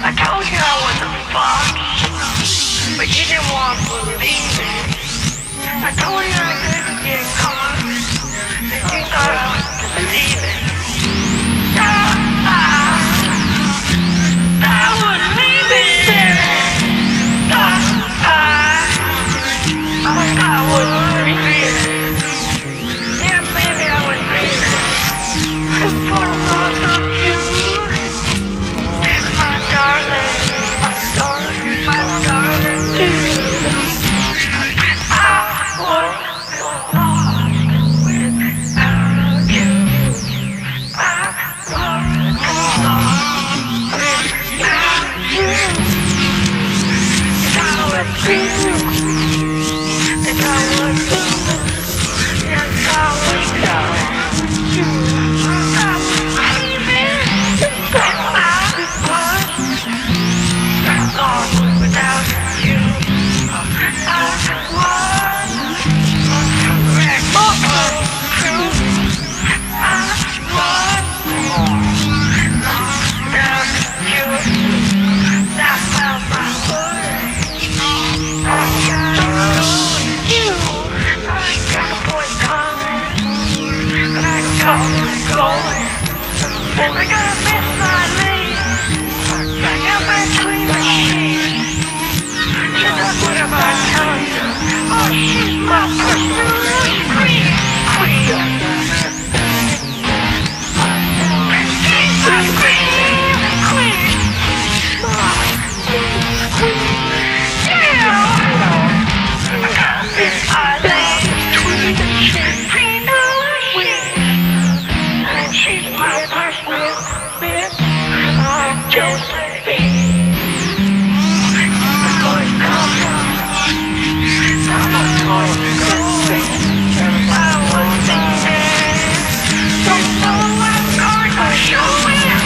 I told you I was a fox, but you didn't want to believe it. I told you I couldn't get caught, and you thought I was deceiving. I was leaving. I was leaving. Yeah, baby, I was leaving. For the love of you. I gotta miss my lady. I got my clean machine. She's not what am I telling you? Oh, she's my personal queen. She's my queen. Yeah! I gotta miss my lady. She's my personal bitch. Josephine. I'm going to come on. I'm going to go. I was thinking. Don't know I'm going to show you.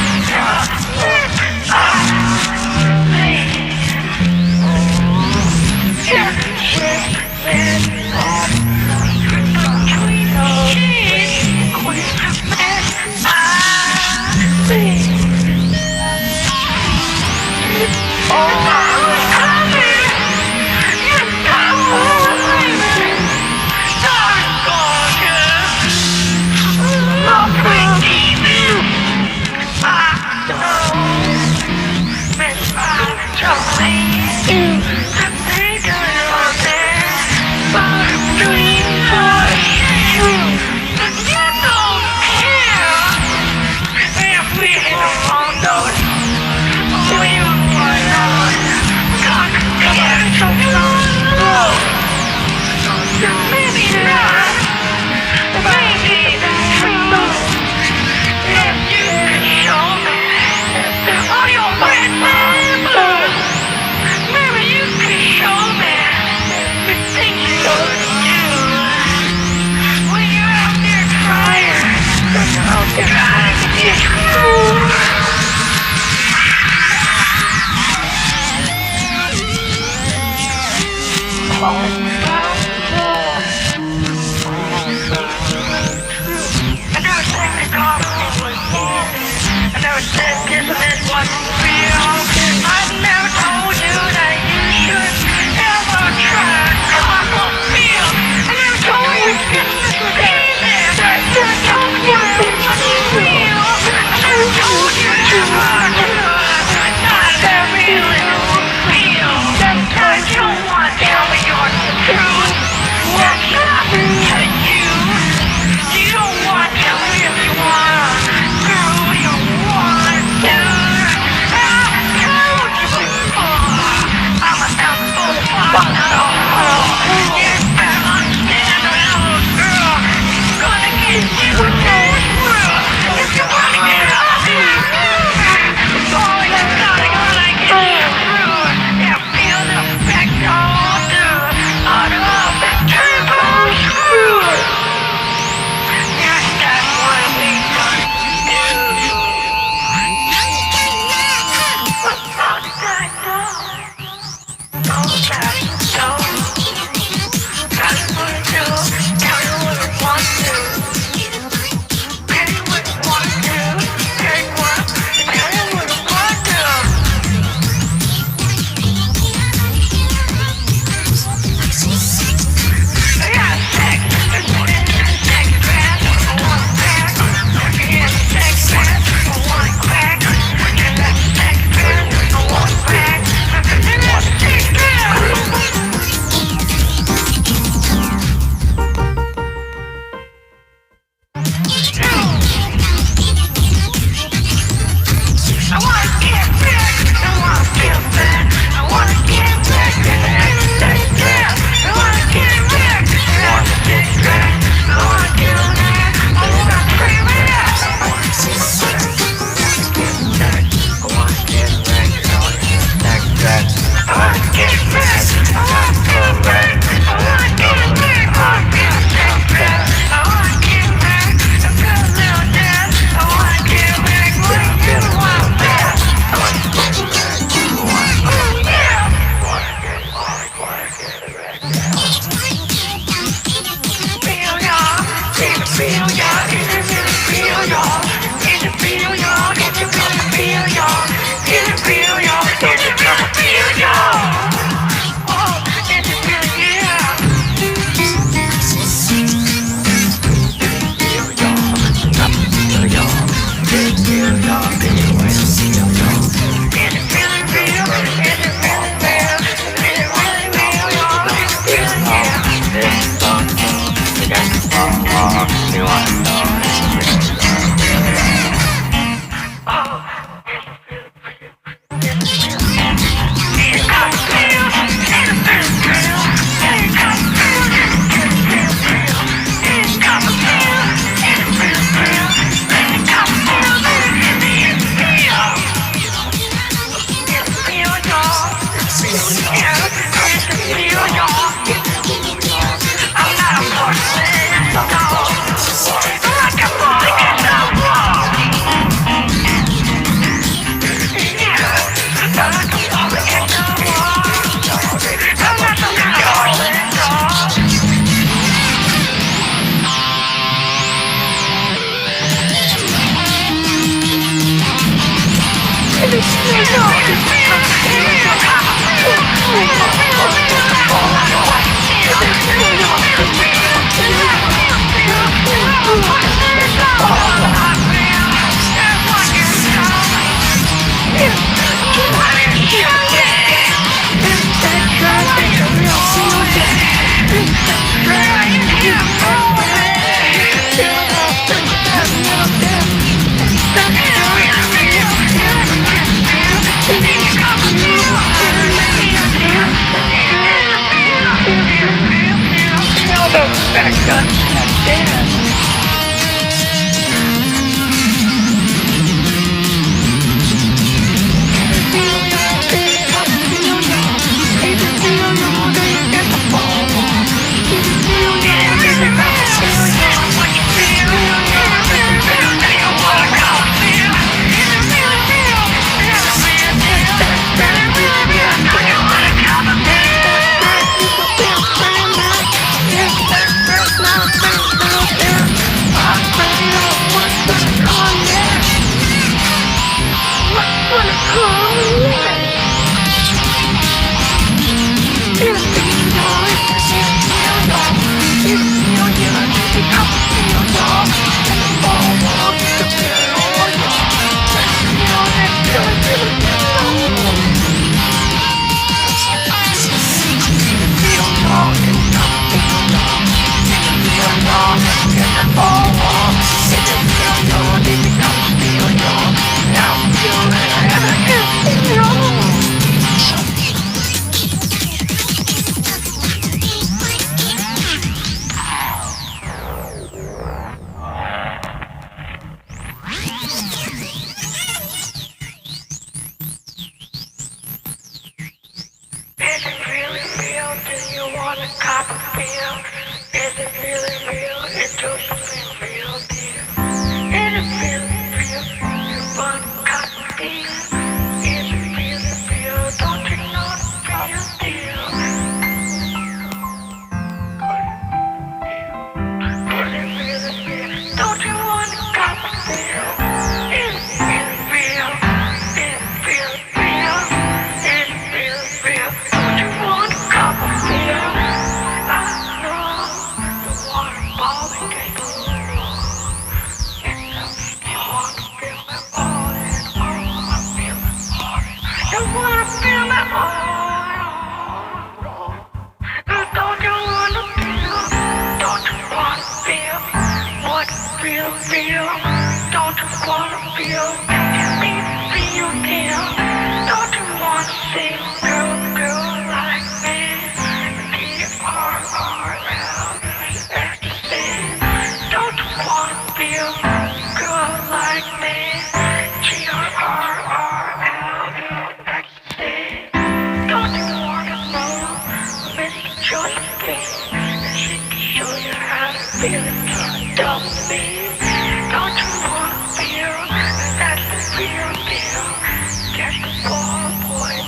You don't want to if you want to. Girl, you want to.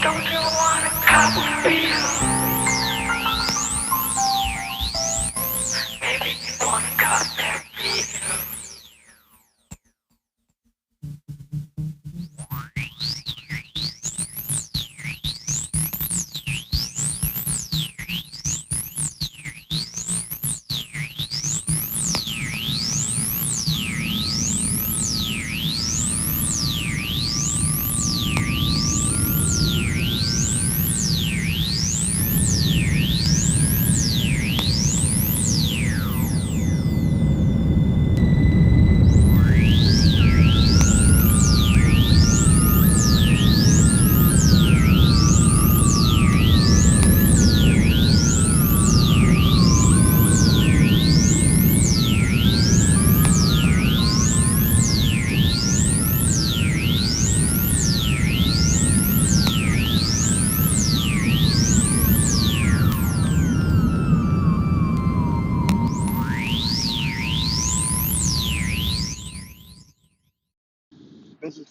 Don't you wanna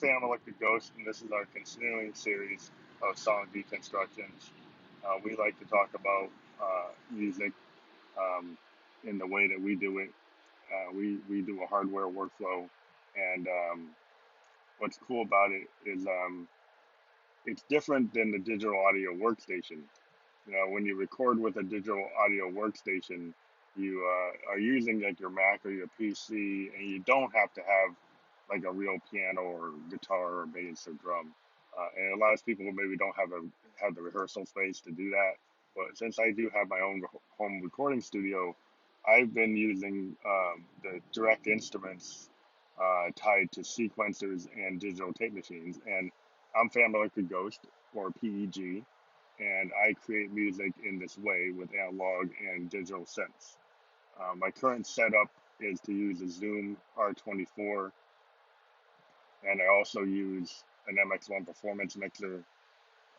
Phantom Electric Ghost, and this is our continuing series of song deconstructions. We like to talk about music in the way that we do it. We do a hardware workflow, and what's cool about it is it's different than the digital audio workstation. When you record with a digital audio workstation, you are using like your Mac or your PC, and you don't have to have like a real piano or guitar or bass or drum. And a lot of people maybe don't have the rehearsal space to do that. But since I do have my own home recording studio, I've been using the direct instruments tied to sequencers and digital tape machines. And I'm Phantom Electric Ghost, or PEG, and I create music in this way with analog and digital synths. My current setup is to use a Zoom R24, and I also use an MX1 performance mixer.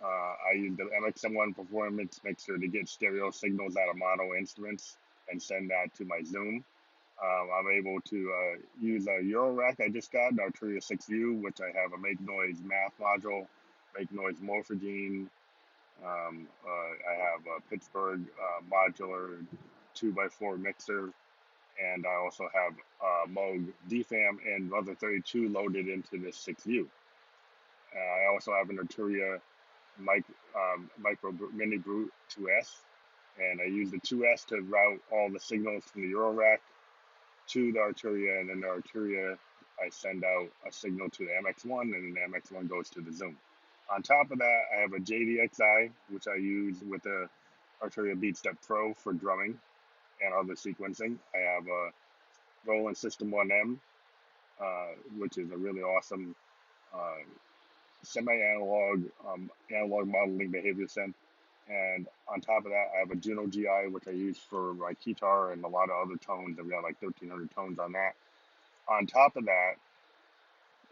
I use the MX1 performance mixer to get stereo signals out of mono instruments and send that to my Zoom. I'm able to use a Eurorack I just got, an Arturia 6U, which I have a Make Noise math module, Make Noise morphogene. I have a Pittsburgh modular 2x4 mixer, and I also have Moog DFAM and Mother 32 loaded into this 6U. I also have an Arturia Micro Mini Brute 2S, and I use the 2S to route all the signals from the Eurorack to the Arturia, and then the Arturia, I send out a signal to the MX1, and then the MX1 goes to the Zoom. On top of that, I have a JDXI, which I use with the Arturia BeatStep Pro for drumming and other sequencing. I have a Roland System 1M, which is a really awesome semi-analog analog modeling behavior synth. And on top of that, I have a Juno GI, which I use for my guitar and a lot of other tones. I've got like 1,300 tones on that. On top of that,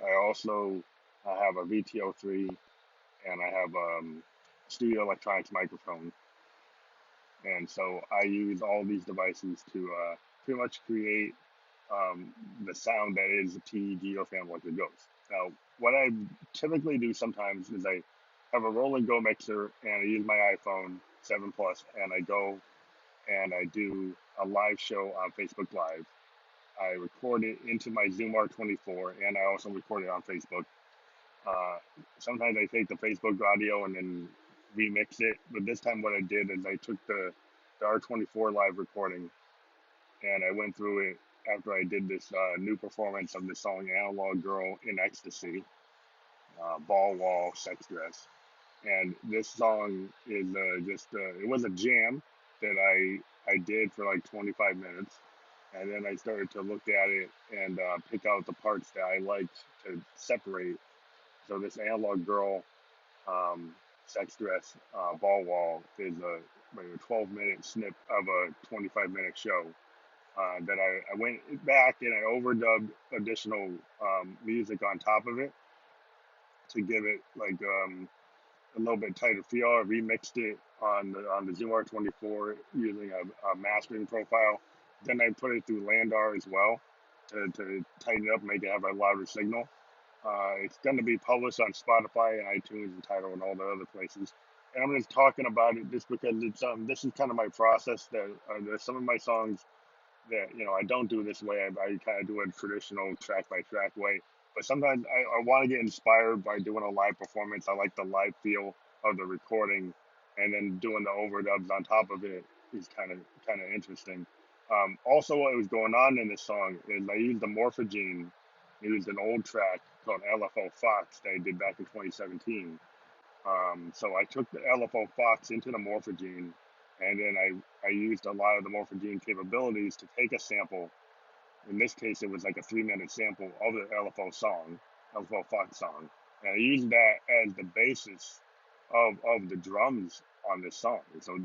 I also have a VTO3, and I have studio electronics microphone. And so I use all these devices to pretty much create the sound that is a PEG or Phantom Electric Ghost. Now, what I typically do sometimes is I have a roll and go mixer, and I use my iPhone 7 Plus, and I go and I do a live show on Facebook Live. I record it into my Zoom R24, and I also record it on Facebook. Sometimes I take the Facebook audio and then remix it, but this time what I did is I took the R24 live recording, and I went through it after I did this new performance of the song Analog Grrrl in Ecstasy, Ball Wall Sex Dress. And this song is it was a jam that I did for like 25 minutes. And then I started to look at it and pick out the parts that I liked to separate. So this Analog Grrrl Sex Dress Ball Wall is a 12-minute snip of a 25-minute show. That I went back and I overdubbed additional music on top of it to give it like a little bit tighter feel. I remixed it on the Zoom R24 using a mastering profile. Then I put it through Landar as well to tighten it up, make it have a louder signal. It's going to be published on Spotify and iTunes and Tidal and all the other places. And I'm just talking about it just because it's this is kind of my process. That there's some of my songs that I don't do this way. I kind of do a traditional track by track way. But sometimes I want to get inspired by doing a live performance. I like the live feel of the recording, and then doing the overdubs on top of it is kind of interesting. Also, what was going on in this song is I used the morphogene. I used an old track called LFO Fox that I did back in 2017. So I took the LFO Fox into the morphogene, and then I used a lot of the morphogene capabilities to take a sample. In this case, it was like a 3-minute sample of the LFO Fox song. And I used that as the basis of the drums on this song. So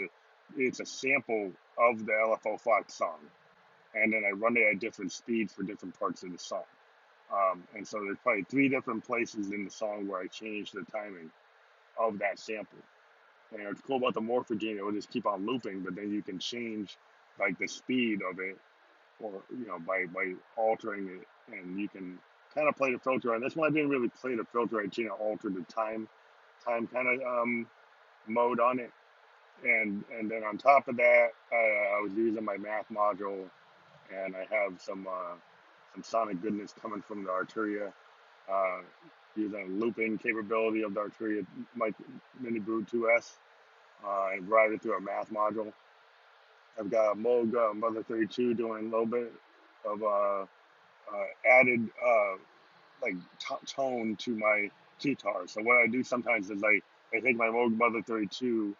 it's a sample of the LFO Fox song. And then I run it at different speeds for different parts of the song. And so there's probably 3 different places in the song where I changed the timing of that sample. And what's cool about the morphogene, it will just keep on looping, but then you can change like the speed of it, or by altering it, and you can kind of play the filter, and this one I didn't really play the filter. I altered the time kind of mode on it, and then on top of that, I was using my math module, and I have some sonic goodness coming from the Arturia, uh, using looping capability of the Arturia mic Mini Brew 2S, and ride it through a math module. I've got a Moog Mother 32 doing a little bit of added like tone to my guitar. So what I do sometimes is I take my Moog Mother 32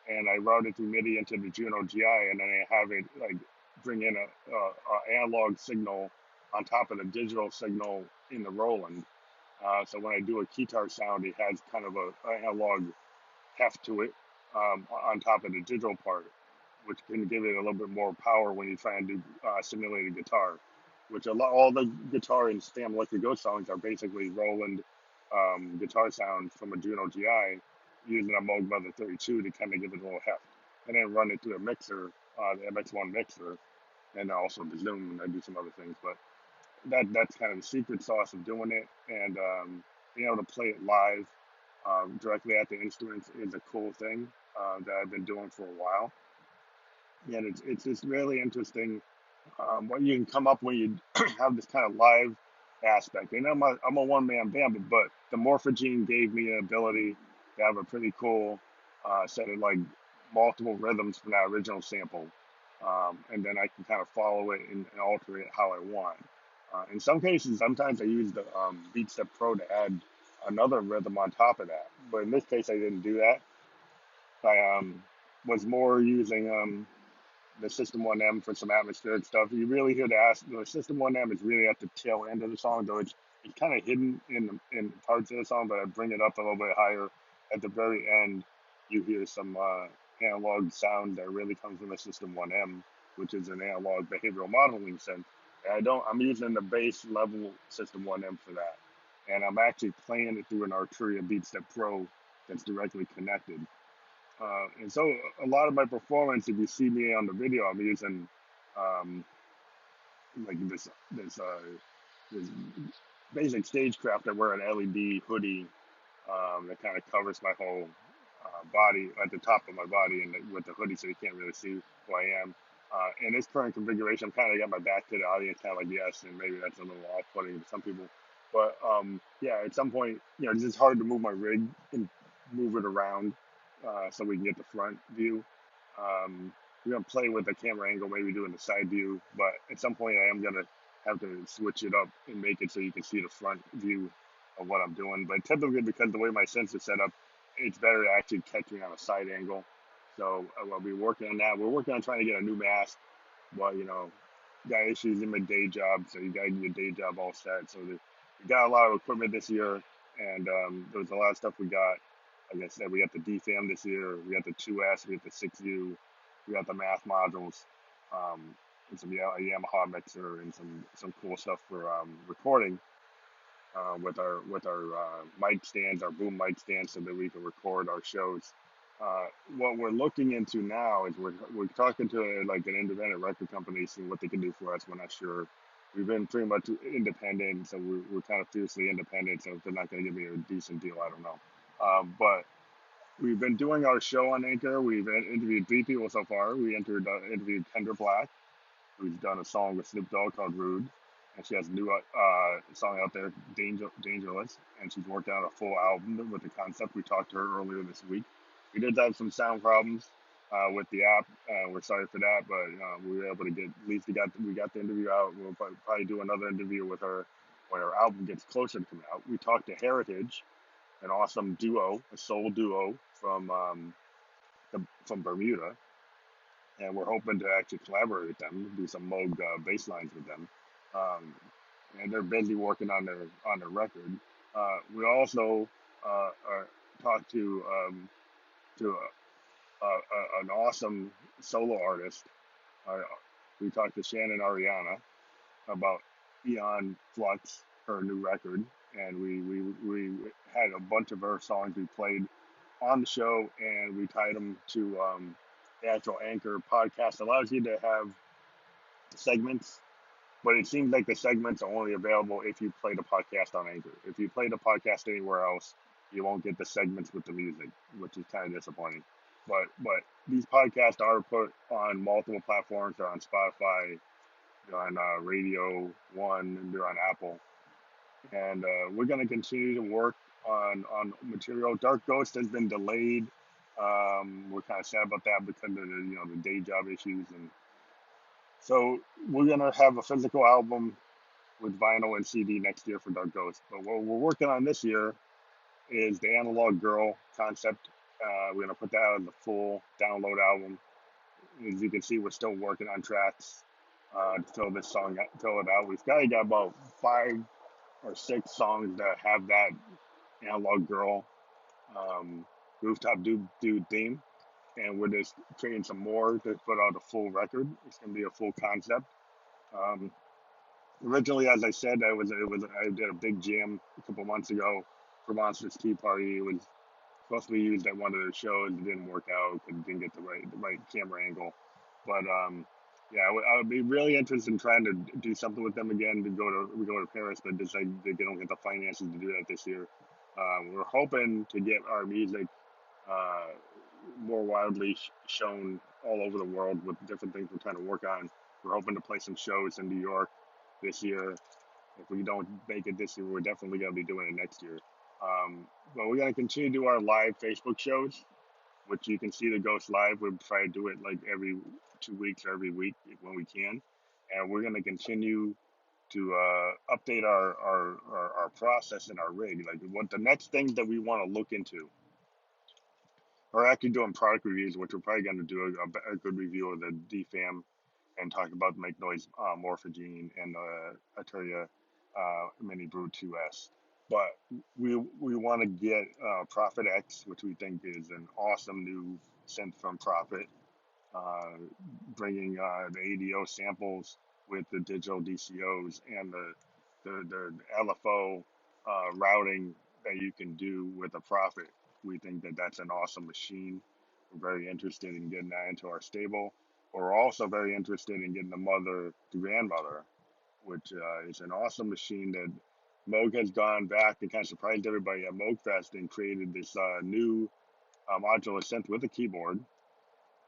and I route it through MIDI into the Juno GI, and then I have it like bring in a analog signal on top of the digital signal in the Roland. So when I do a guitar sound, it has kind of a analog heft to it, on top of the digital part, which can give it a little bit more power when you try and do simulated guitar. Which all the guitar and Stam Electric Ghost songs are basically Roland guitar sounds from a Juno GI using a Moog Mother 32 to kind of give it a little heft, and then run it through a mixer, the MX1 mixer, and also the Zoom, and I do some other things. But that's kind of the secret sauce of doing it, and being able to play it live directly at the instruments is a cool thing that I've been doing for a while. And it's just really interesting what you can come up when you have this kind of live aspect. And I'm a one man band, but the Morphogene gave me an ability to have a pretty cool set of like multiple rhythms from that original sample, and then I can kind of follow it and alter it how I want. In some cases, sometimes I use the BeatStep Pro to add another rhythm on top of that. But in this case, I didn't do that. I was more using the System 1M for some atmospheric stuff. You really hear the System 1M is really at the tail end of the song, though it's kind of hidden in parts of the song, but I bring it up a little bit higher. At the very end, you hear some analog sound that really comes from the System 1M, which is an analog behavioral modeling synth. And I'm using the base level System 1M for that. And I'm actually playing it through an Arturia BeatStep Pro that's directly connected. And so a lot of my performance, if you see me on the video, I'm using um, like this basic stagecraft. I wear an LED hoodie that kind of covers my whole body at the top of my body, and with the hoodie, so you can't really see who I am. In this current configuration, I'm kind of got my back to the audience, kind of like yes, and maybe that's a little off-putting to some people. But yeah, at some point, it's just hard to move my rig and move it around so we can get the front view. We're gonna play with the camera angle, maybe doing the side view, but at some point I am gonna have to switch it up and make it so you can see the front view of what I'm doing. But typically, because the way my sensor's set up, it's better to actually catch me on a side angle. So I'll be working on that. We're working on trying to get a new mask. Well, got issues in my day job, so you gotta get your day job all set. So we got a lot of equipment this year, and there was a lot of stuff we got. Like I said, we got the DFAM this year. We got the 2S. We got the 6U. We got the math modules, and some Yamaha mixer, and some cool stuff for recording with our mic stands, our boom mic stands, so that we can record our shows. What we're looking into now is we're talking to like an independent record company, seeing what they can do for us. We're not sure. We've been pretty much independent, so we're kind of fiercely independent. So if they're not going to give me a decent deal, I don't know. But we've been doing our show on Anchor. We've interviewed 3 people so far. We interviewed Kendra Black, who's done a song with Snoop Dogg called Rude. And she has a new song out there, Dangerous. And she's worked on a full album with the concept. We talked to her earlier this week. We did have some sound problems with the app. We're sorry for that, but we were able to at least we got the interview out. We'll probably do another interview with her when her album gets closer to coming out. We talked to Heritage, an awesome duo, a soul duo from Bermuda, and we're hoping to actually collaborate with them, do some Moog bass lines with them. And they're busy working on their record. We also talked to an awesome solo artist. We talked to Shannon Ariana about Eon Flux, her new record, and we had a bunch of her songs we played on the show, and we tied them to the actual Anchor podcast. Allows you to have segments But it seems like the segments are only available if you play the podcast on Anchor. If you play the podcast anywhere else, you won't get the segments with the music, which is kind of disappointing. But these podcasts are put on multiple platforms. They're on Spotify, they're on Radio One, and they're on Apple. And we're going to continue to work on material. Dark Ghost has been delayed. We're kind of sad about that because of the day job issues, and so we're gonna have a physical album with vinyl and CD next year for Dark Ghost. But what we're working on this year is the Analog Grrrl concept. We're gonna put that out as a full download album. As you can see, we're still working on tracks to fill it out. We've got about 5 or 6 songs that have that Analog Grrrl um, rooftop dude theme, and we're just creating some more to put out a full record. It's gonna be a full concept. Um, Originally, as I said, I did a big jam a couple months ago for Monsters Tea Party. It was supposed to be used at one of their shows. It didn't work out because it didn't get the right camera angle. But yeah, I would be really interested in trying to do something with them again. We go to Paris, but just like they don't get the finances to do that this year. We're hoping to get our music uh, more widely shown all over the world with different things we're trying to work on. We're hoping to play some shows in New York this year. If we don't make it this year, we're definitely going to be doing it next year. But we're going to continue to do our live Facebook shows, which you can see the Ghost live. We'll try to do it like every 2 weeks or every week when we can. And we're going to continue to update our process and our rig. Like what the next things that we want to look into are actually doing product reviews, which we're probably going to do a good review of the DFAM and talk about the Make Noise Morphogene and the Arturia Mini Brew 2S. But we want to get Prophet X, which we think is an awesome new synth from Prophet, uh, bringing the ADO samples with the digital DCOs and the LFO routing that you can do with a Prophet. We think that that's an awesome machine. We're very interested in getting that into our stable. We're also very interested in getting the grandmother, which is an awesome machine that Moog has gone back and kind of surprised everybody at Moog Fest and created this new modular synth with a keyboard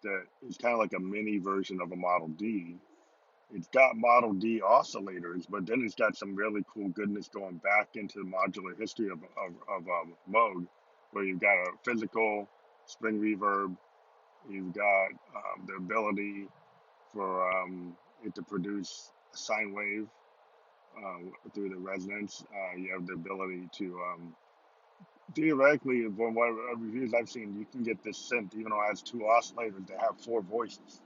that is kind of like a mini version of a Model D. It's got Model D oscillators, but then it's got some really cool goodness going back into the modular history of Moog, where you've got a physical spring reverb, you've got the ability for it to produce a sine wave through the resonance. You have the ability to theoretically, from what reviews I've seen, you can get this synth even though it has 2 oscillators to have 4 voices,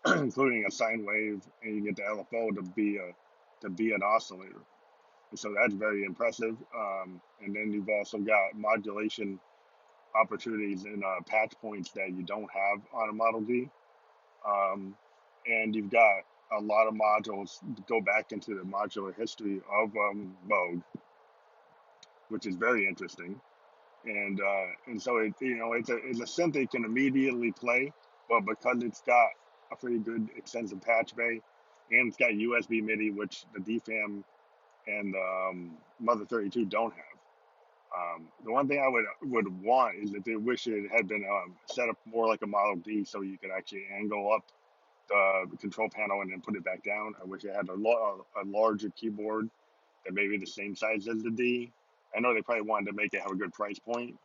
including a sine wave, and you get the LFO to be an oscillator. And so that's very impressive. And then you've also got modulation opportunities in patch points that you don't have on a Model D. And you've got a lot of modules to go back into the modular history of Moog, which is very interesting. And so it's a synth that you can immediately play, but because it's got a pretty good extensive patch bay, and it's got USB MIDI, which the DFAM and the Mother 32 don't have. The one thing I would want is that they wish it had been set up more like a Model D, so you could actually angle up the control panel and then put it back down. I wish it had a larger keyboard that maybe the same size as the D. I know they probably wanted to make it have a good price point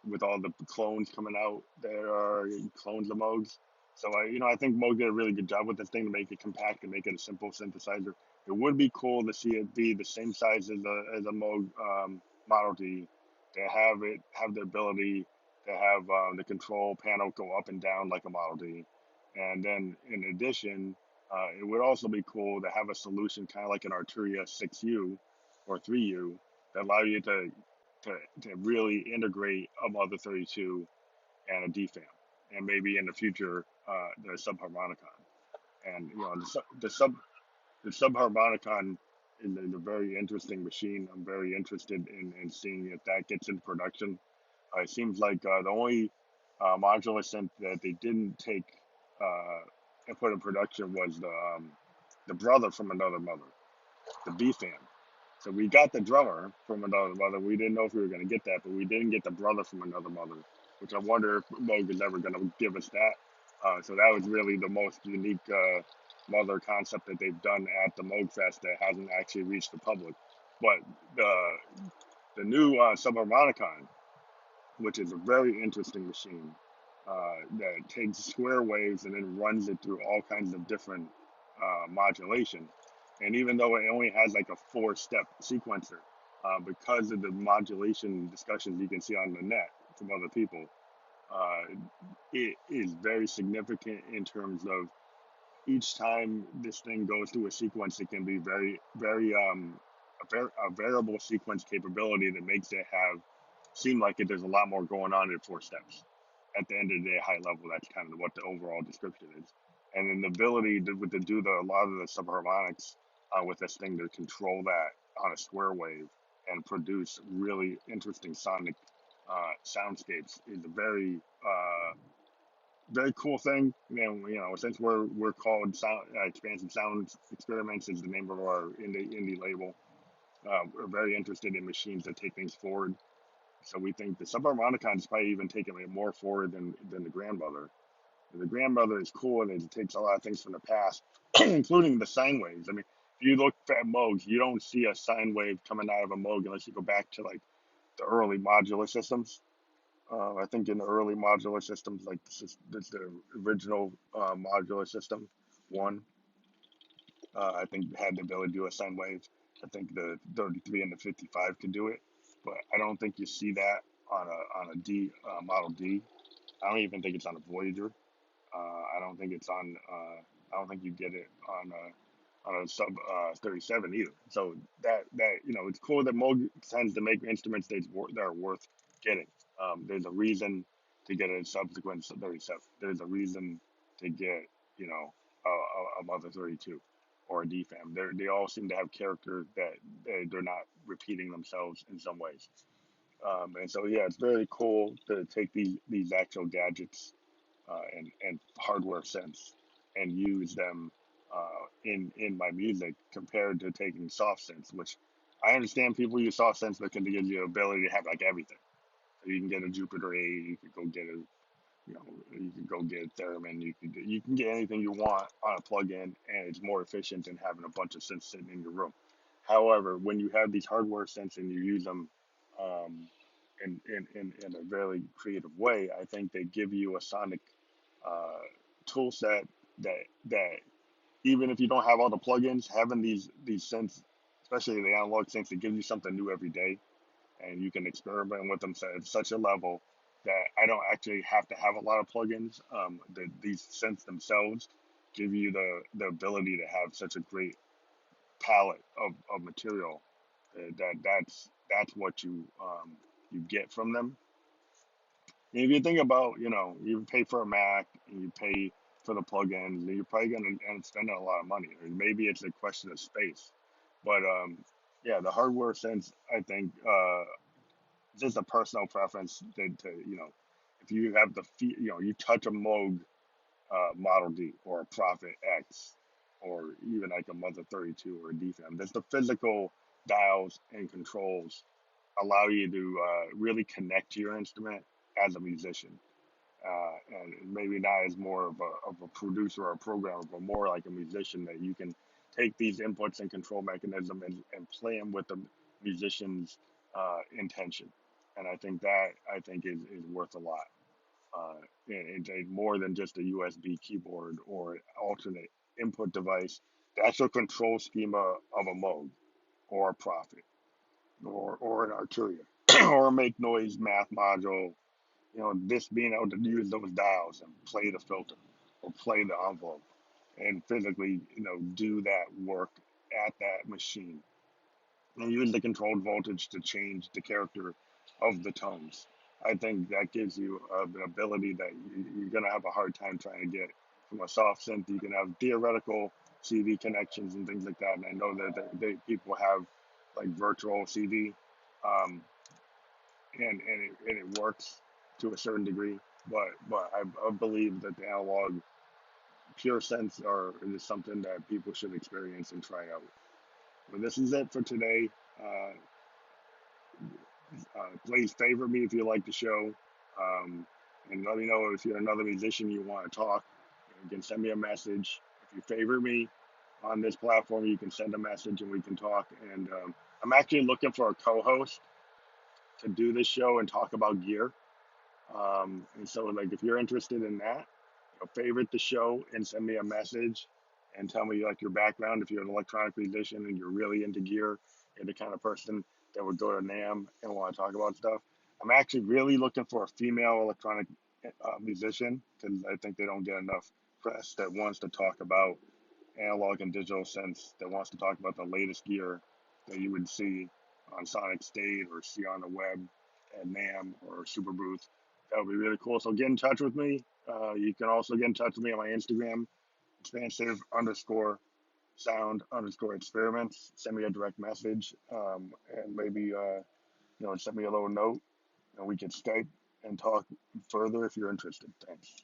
with all the clones coming out that are clones of Moogs. So I think Moog did a really good job with this thing to make it compact and make it a simple synthesizer. It would be cool to see it be the same size as a Moog Model D, to have the ability to have the control panel go up and down like a Model D, and then in addition, it would also be cool to have a solution kind of like an Arturia 6U or 3U that allow you to really integrate a Mother 32 and a DFAM, and maybe in the future the subharmonicon. And the subharmonicon is a very interesting machine. I'm very interested in seeing if that gets into production. It seems like the only modular synth that they didn't take and put in production was the brother from another mother, the B fam. So we got the drummer from another mother. We didn't know if we were going to get that, but we didn't get the brother from another mother, which I wonder if Moog is ever going to give us that. So that was really the most unique mother concept that they've done at the Moog Fest that hasn't actually reached the public. But the new Subharmonicon, which is a very interesting machine that takes square waves and then runs it through all kinds of different modulation. And even though it only has like a 4-step sequencer, because of the modulation discussions you can see on the net from other people, uh, it is very significant in terms of each time this thing goes through a sequence, it can be a variable sequence capability that makes it have seem like there's a lot more going on in 4 steps. At the end of the day, high level, that's kind of what the overall description is. And then the ability to do a lot of the subharmonics with this thing to control that on a square wave and produce really interesting sonic soundscapes is a very cool thing. And since we're called Expansive Sound Experiments is the name of our indie label. We're very interested in machines that take things forward. So we think the subharmonicon is probably even taking it more forward than the grandmother. The grandmother is cool and it takes a lot of things from the past, including the sine waves. I mean, if you look at Moogs, you don't see a sine wave coming out of a Moog unless you go back to like the early modular systems. I think in the early modular systems, like this the original modular system one, I think had the ability to do a sine wave. I think the 33 and the 55 could do it, but I don't think you see that on a D Model D. I don't even think it's on a Voyager. I don't think it's on. I don't think you get it on a sub 37 either. So that it's cool that Moog tends to make instruments that are worth getting. There's a reason to get a subsequent 37. There's a reason to get a Mother 32 or a DFAM. They all seem to have character that they're not repeating themselves in some ways. And so yeah, it's very cool to take these actual gadgets and hardware synths and use them in my music compared to taking soft synths, which I understand people use soft synths because they give you the ability to have like everything. So you can get a Jupiter 8, you could go get a you can go get a Theremin, you can get anything you want on a plug-in, and it's more efficient than having a bunch of synths sitting in your room. However, when you have these hardware synths and you use them um, in a very creative way, I think they give you a sonic uh, tool set that even if you don't have all the plugins, having these synths, especially the analog synths, it gives you something new every day, and you can experiment with them at such a level that I don't actually have to have a lot of plugins. These synths themselves give you the ability to have such a great palette of material that's what you get from them. And if you think about, you pay for a Mac and you pay for the plugins, you're probably going to end up spending a lot of money. Or maybe it's a question of space. But yeah, the hardware sense, I think, just a personal preference if you have you touch a Moog Model D or a Prophet X or even like a Mother 32 or a DFAM, there's the physical dials and controls allow you to really connect to your instrument as a musician. And maybe not as more of a producer or a programmer, but more like a musician that you can take these inputs and control mechanism and play them with the musician's intention. And I think is worth a lot. It's more than just a USB keyboard or alternate input device. That's a control schema of a Moog or a Prophet or an Arturia or a make noise math module. This being able to use those dials and play the filter or play the envelope and physically, do that work at that machine and use the controlled voltage to change the character of the tones. I think that gives you an ability that you're going to have a hard time trying to get from a soft synth. You can have theoretical CV connections and things like that. And I know that people have like virtual CV, um, and it works to a certain degree. But I believe that the analog pure sense are is something that people should experience and try out. But this is it for today. Uh, please favor me if you like the show. Um, and let me know if you're another musician you want to talk. You can send me a message. If you favor me on this platform, you can send a message and we can talk. And I'm actually looking for a co-host to do this show and talk about gear. And so, like, if you're interested in that, favorite the show and send me a message and tell me like your background. If you're an electronic musician and you're really into gear, you're the kind of person that would go to NAM and want to talk about stuff. I'm actually really looking for a female electronic musician because I think they don't get enough press that wants to talk about analog and digital sense, that wants to talk about the latest gear that you would see on Sonic State or see on the web at NAM or Super Booth. That would be really cool. So get in touch with me. You can also get in touch with me on my Instagram, expansive underscore sound underscore experiments. Send me a direct message, and maybe send me a little note, and we can Skype and talk further if you're interested. Thanks.